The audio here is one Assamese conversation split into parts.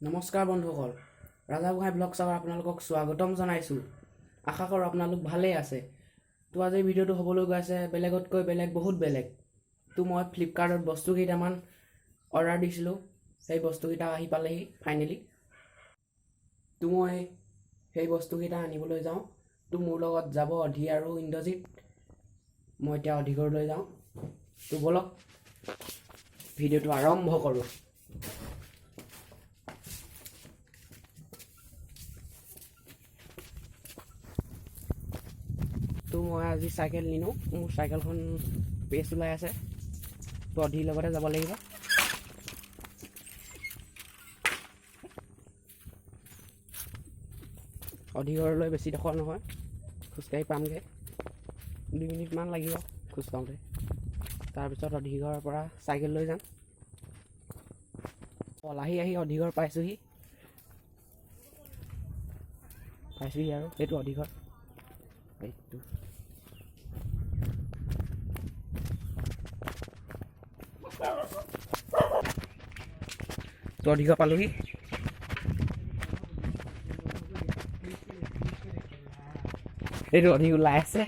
নমস্কাৰ বন্ধুসকল, ৰাজা গোহাঁই ব্লগ চাবৰ আপোনালোকক স্বাগতম জনাইছোঁ। আশা কৰোঁ আপোনালোক ভালেই আছে। তো আজি ভিডিঅ'টো হ'বলৈ গৈ আছে বেলেগতকৈ বহুত বেলেগ। তো মই ফ্লিপকাৰ্টত বস্তু কেইটামান অৰ্ডাৰ দিছিলোঁ, সেই বস্তুকেইটা আহি পালেহি ফাইনেলি। তো মই সেই বস্তুকেইটা আনিবলৈ যাওঁ। তো মোৰ লগত যাব অধি আৰু ইন্দ্ৰজিৎ। মই এতিয়া অধিঘৰলৈ যাওঁ। তো বলক ভিডিঅ'টো আৰম্ভ কৰোঁ। তো মই আজি চাইকেল নিনো, মোৰ চাইকেলখন পেষ্ট ওলাই আছে। তো অধিৰ লগতে যাব লাগিব। অধিঘৰলৈ বেছি ডোখৰ নহয়, খোজকাঢ়ি পামগৈ। 2 মিনিটমান লাগিব খোজ কাঢ়োঁতে। তাৰপিছত অধিঘৰৰ পৰা চাইকেল লৈ যাম। আহি অধিঘৰ পাইছোঁহি আৰু এইটো অধিঘৰ। এইটো তো অধিঘৰ পালোহি। এইটো অধিক ওলাই আছে।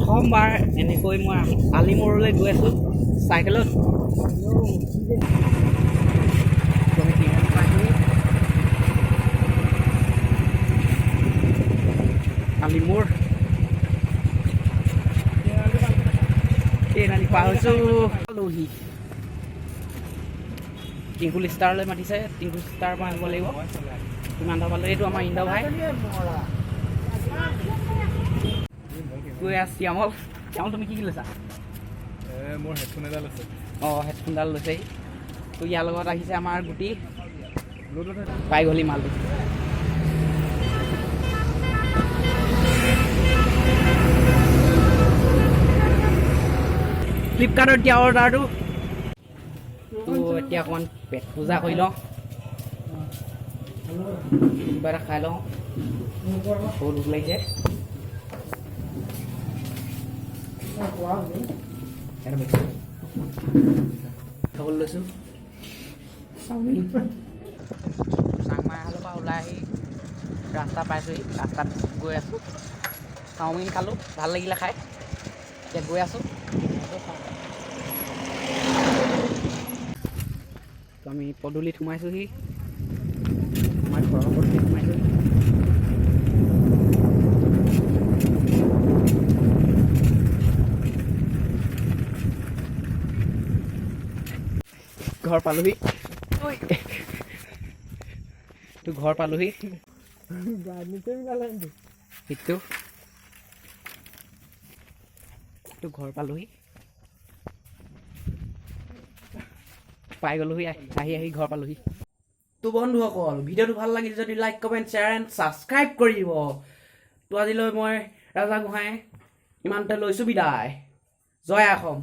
প্ৰথমবাৰ এনেকৈ মই আলিমূৰলৈ গৈ আছোঁ চাইকেলত। আলিমূৰ ট্ৰেইন আনি পাৰ হৈছোঁ। আলহী টিংকুল ষ্টাৰলৈ মাতিছে, টিংকুল ষ্টাৰৰ পৰা আনিব লাগিব। কিমান টকা পালোঁ? এইটো আমাৰ ইন্দ্ৰ ভাই গৈ আছে। শ্যামল তুমি কি লৈছা? মোৰ হেডফোন এডাল আছে। অঁ, হেডফোনডাল লৈছে। তো ইয়াৰ লগত আহিছে আমাৰ গুটি। পাই গ'লি মালটো। ফ্লিপকাৰ্টত দিয়া অৰ্ডাৰটো। তো এতিয়া অকণমান পেট পূজা কৰি লওঁ, কিবা এটা খাই লওঁ। বহুত ভোক লাগিছে। খাবলৈ লৈছোঁ চাওমিন। চাংমাইহালৰ পৰা ওলাই আহি ৰাস্তা পাইছোঁহি। ৰাস্তাত গৈ আছোঁ। চাওমিন খালোঁ, ভাল লাগিলে খাই। এতিয়া গৈ আছোঁ। আমি পদূলিত সোমাইছোঁহি। আমাৰ ঘৰৰ পদূলিত সোমাইছোঁহি। ঘৰ পালোহি। তো ঘৰ পালোহি। সেইটো তো ঘৰ পালোহি। পাই গ'লোহি, আহি ঘৰ পালোহি। তো বন্ধুসকল, ভিডিঅ'টো ভাল লাগিছে যদি like, comment, share and subscribe কৰি দিব। তো আজিলৈ মই ৰাজা গোহাঁই ইমানতে লৈছোঁ বিদায়। জয় অসম।